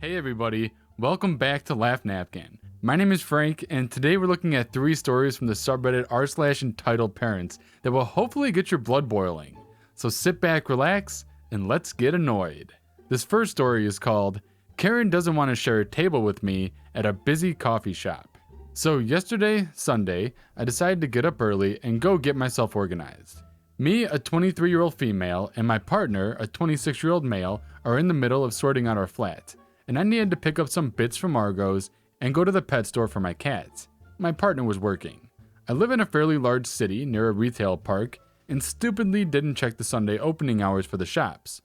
Hey everybody, welcome back to Laugh Napkin. My name is Frank, and today we're looking at 3 stories from the subreddit r/Entitledparents that will hopefully get your blood boiling. So sit back, relax, and let's get annoyed. This first story is called, Karen Doesn't Want to Share a Table with Me at a Busy Coffee Shop. So yesterday, Sunday, I decided to get up early and go get myself organized. Me, a 23-year-old female, and my partner, a 26-year-old male, are in the middle of sorting out our flat, and I needed to pick up some bits from Argos and go to the pet store for my cat. My partner was working. I live in a fairly large city near a retail park and stupidly didn't check the Sunday opening hours for the shops.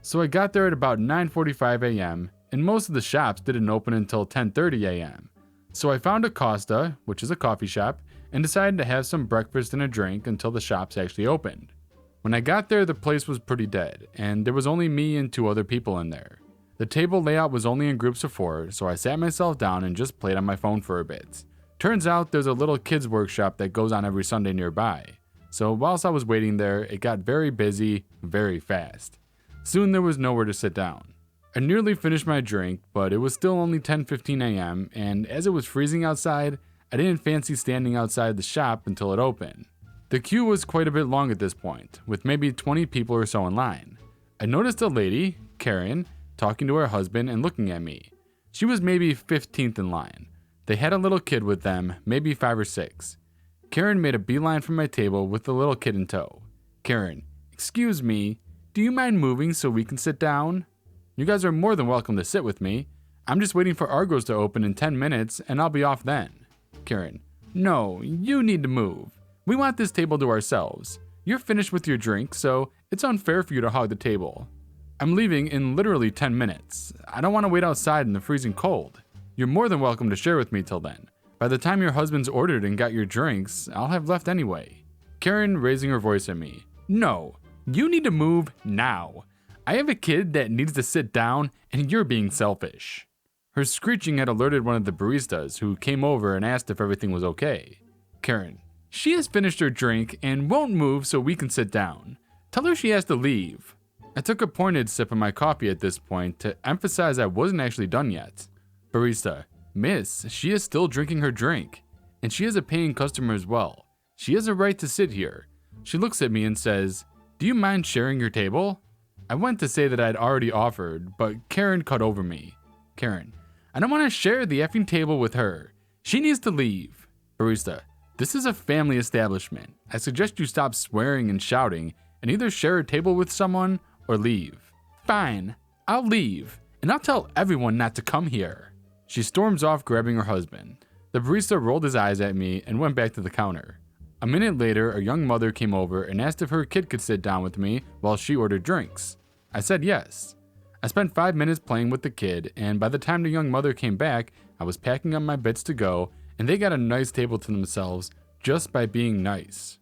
So I got there at about 9:45 a.m. and most of the shops didn't open until 10:30 a.m. So I found a Costa, which is a coffee shop, and decided to have some breakfast and a drink until the shops actually opened. When I got there, the place was pretty dead, and there was only me and 2 other people in there. The table layout was only in groups of 4, so I sat myself down and just played on my phone for a bit. Turns out there's a little kids workshop that goes on every Sunday nearby. So whilst I was waiting there, it got very busy, very fast. Soon there was nowhere to sit down. I nearly finished my drink, but it was still only 10:15 a.m., and as it was freezing outside, I didn't fancy standing outside the shop until it opened. The queue was quite a bit long at this point, with maybe 20 people or so in line. I noticed a lady, Karen, talking to her husband and looking at me. She was maybe 15th in line. They had a little kid with them, maybe 5 or 6. Karen made a beeline from my table with the little kid in tow. Karen, excuse me, do you mind moving so we can sit down? You guys are more than welcome to sit with me. I'm just waiting for Argos to open in 10 minutes and I'll be off then. Karen, no, you need to move. We want this table to ourselves. You're finished with your drink, so it's unfair for you to hog the table. I'm leaving in literally 10 minutes. I don't want to wait outside in the freezing cold. You're more than welcome to share with me till then. By the time your husband's ordered and got your drinks, I'll have left anyway. Karen raising her voice at me. No, you need to move now. I have a kid that needs to sit down and you're being selfish. Her screeching had alerted one of the baristas who came over and asked if everything was okay. Karen, she has finished her drink and won't move so we can sit down. Tell her she has to leave. I took a pointed sip of my coffee at this point to emphasize I wasn't actually done yet. Barista, miss, she is still drinking her drink. And she is a paying customer as well. She has a right to sit here. She looks at me and says, do you mind sharing your table? I went to say that I'd already offered, but Karen cut over me. Karen, I don't want to share the effing table with her. She needs to leave. Barista, this is a family establishment. I suggest you stop swearing and shouting and either share a table with someone or leave. Fine, I'll leave, and I'll tell everyone not to come here. She storms off grabbing her husband. The barista rolled his eyes at me and went back to the counter. A minute later, a young mother came over and asked if her kid could sit down with me while she ordered drinks. I said yes. I spent 5 minutes playing with the kid, and by the time the young mother came back, I was packing up my bits to go, and they got a nice table to themselves just by being nice.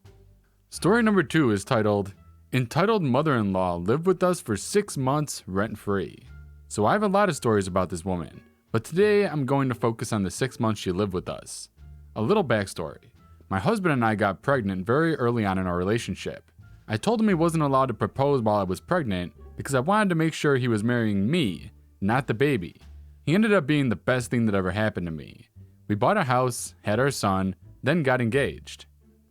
Story number 2 is titled, Entitled Mother-in-Law Lived With Us for 6 months rent-free. So I have a lot of stories about this woman, but today I'm going to focus on the 6 months she lived with us. A little backstory. My husband and I got pregnant very early on in our relationship. I told him he wasn't allowed to propose while I was pregnant because I wanted to make sure he was marrying me, not the baby. He ended up being the best thing that ever happened to me. We bought a house, had our son, then got engaged.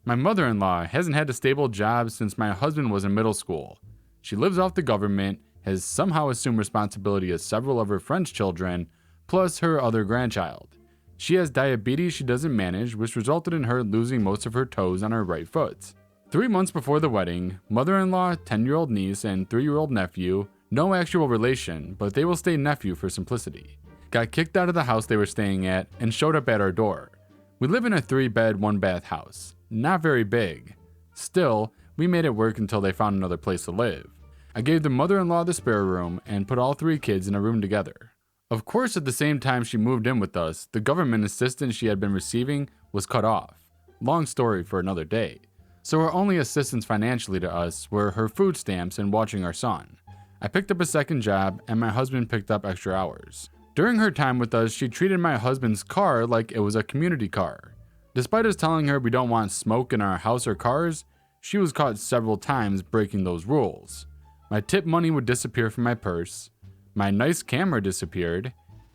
My mother-in-law hasn't had a stable job since my husband was in middle school. She lives off the government, has somehow assumed responsibility of several of her friends' children, plus her other grandchild. She has diabetes she doesn't manage, which resulted in her losing most of her toes on her right foot. 3 months before the wedding, mother-in-law, 10-year-old niece, and 3-year-old nephew, no actual relation, but they will stay nephew for simplicity, got kicked out of the house they were staying at and showed up at our door. We live in a 3-bed, 1-bath house. Not very big. Still, we made it work until they found another place to live. I gave the mother-in-law the spare room and put all 3 kids in a room together. Of course, at the same time she moved in with us, the government assistance she had been receiving was cut off. Long story for another day. So her only assistance financially to us were her food stamps and watching our son. I picked up a second job and my husband picked up extra hours. During her time with us, she treated my husband's car like it was a community car. Despite us telling her we don't want smoke in our house or cars, she was caught several times breaking those rules. My tip money would disappear from my purse, my nice camera disappeared,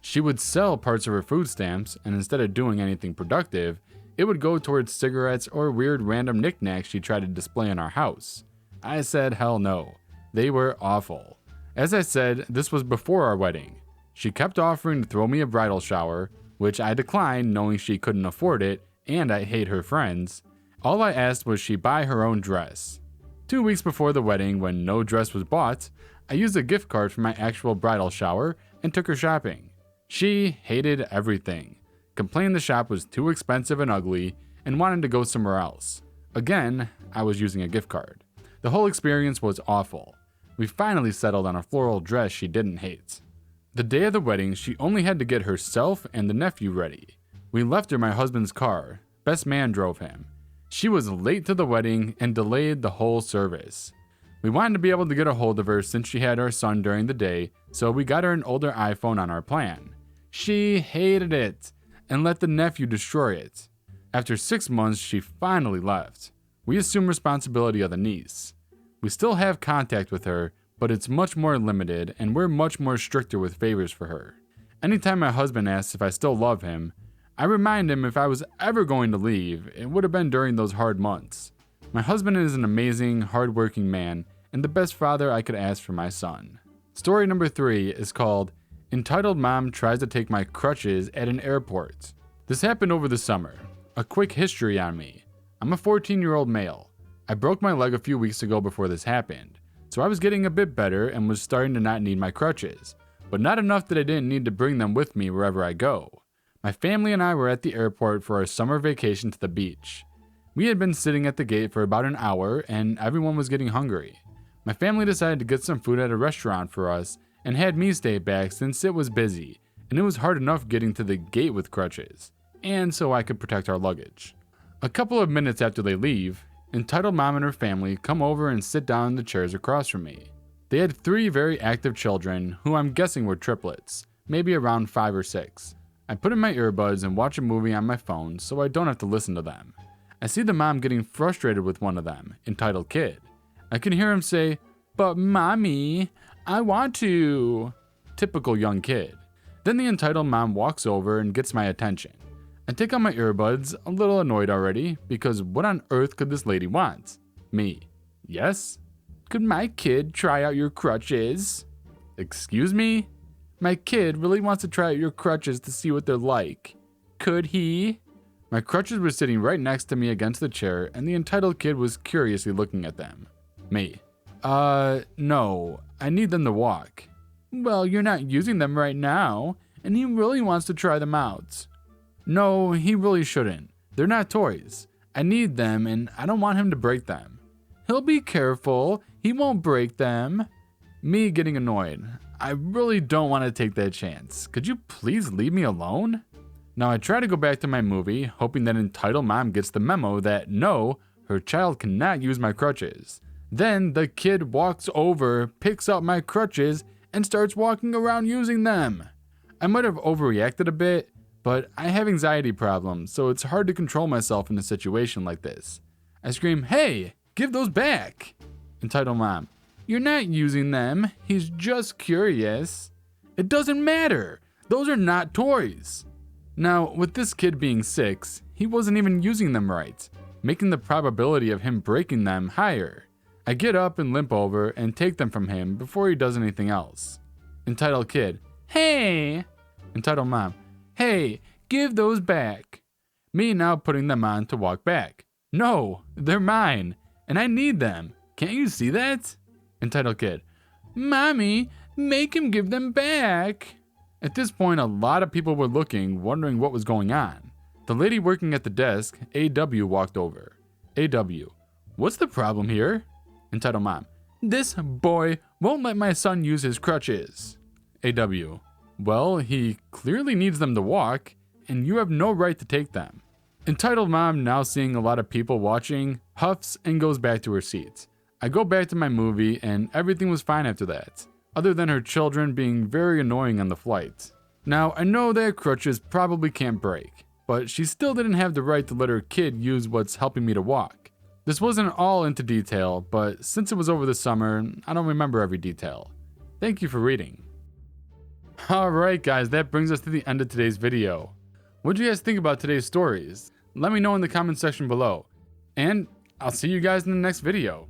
She would sell parts of her food stamps, and instead of doing anything productive, it would go towards cigarettes or weird random knickknacks she tried to display in our house. I said hell no. They were awful. As I said, this was before our wedding. She kept offering to throw me a bridal shower, which I declined knowing she couldn't afford it and I hate her friends. All I asked was she buy her own dress. 2 weeks before the wedding, when no dress was bought, I used a gift card for my actual bridal shower and took her shopping. She hated everything, complained the shop was too expensive and ugly, and wanted to go somewhere else. Again, I was using a gift card. The whole experience was awful. We finally settled on a floral dress she didn't hate. The day of the wedding, she only had to get herself and the nephew ready. We left her my husband's car. Best man drove him. She was late to the wedding and delayed the whole service. We wanted to be able to get a hold of her since she had our son during the day, so we got her an older iPhone on our plan. She hated it and let the nephew destroy it. After 6 months, she finally left. We assumed responsibility of the niece. We still have contact with her, but it's much more limited and we're much more stricter with favors for her. Anytime my husband asks if I still love him, I remind him if I was ever going to leave, it would have been during those hard months. My husband is an amazing, hardworking man and the best father I could ask for my son. Story number 3 is called Entitled Mom Tries to Take My Crutches at an Airport. This happened over the summer. A quick history on me. I'm a 14-year-old male. I broke my leg a few weeks ago before this happened, so I was getting a bit better and was starting to not need my crutches, but not enough that I didn't need to bring them with me wherever I go. My family and I were at the airport for our summer vacation to the beach. We had been sitting at the gate for about an hour and everyone was getting hungry. My family decided to get some food at a restaurant for us and had me stay back since it was busy and it was hard enough getting to the gate with crutches, and so I could protect our luggage. A couple of minutes after they leave, Entitled Mom and her family come over and sit down in the chairs across from me. They had 3 very active children who I'm guessing were triplets, maybe around 5 or 6. I put in my earbuds and watch a movie on my phone so I don't have to listen to them. I see the mom getting frustrated with one of them, entitled kid. I can hear him say, "But mommy, I want to." Typical young kid. Then the entitled mom walks over and gets my attention. I take out my earbuds, a little annoyed already, because what on earth could this lady want? Me. Yes? Could my kid try out your crutches? Excuse me? My kid really wants to try out your crutches to see what they're like. Could he? My crutches were sitting right next to me against the chair, and the entitled kid was curiously looking at them. Me. No, I need them to walk. Well, you're not using them right now, and he really wants to try them out. No, he really shouldn't. They're not toys. I need them, and I don't want him to break them. He'll be careful. He won't break them. Me getting annoyed. I really don't want to take that chance. Could you please leave me alone? Now I try to go back to my movie, hoping that entitled mom gets the memo that no, her child cannot use my crutches. Then the kid walks over, picks up my crutches, and starts walking around using them. I might have overreacted a bit, but I have anxiety problems, so it's hard to control myself in a situation like this. I scream, "Hey, give those back!" Entitled mom, "You're not using them. He's just curious." It doesn't matter. Those are not toys. Now, with this kid being 6, he wasn't even using them right, making the probability of him breaking them higher. I get up and limp over and take them from him before he does anything else. Entitled kid, "Hey!" Entitled mom, "Hey, give those back." Me now putting them on to walk back. No, they're mine, and I need them. Can't you see that? Entitled kid, "Mommy, make him give them back." At this point, a lot of people were looking, wondering what was going on. The lady working at the desk, AW, walked over. AW, "What's the problem here?" Entitled mom, "This boy won't let my son use his crutches." AW, "Well, he clearly needs them to walk, and you have no right to take them." Entitled mom, now seeing a lot of people watching, huffs and goes back to her seat. I go back to my movie, and everything was fine after that, other than her children being very annoying on the flight. Now, I know that crutches probably can't break, but she still didn't have the right to let her kid use what's helping me to walk. This wasn't all into detail, but since it was over the summer, I don't remember every detail. Thank you for reading. Alright guys, that brings us to the end of today's video. What do you guys think about today's stories? Let me know in the comment section below. And I'll see you guys in the next video.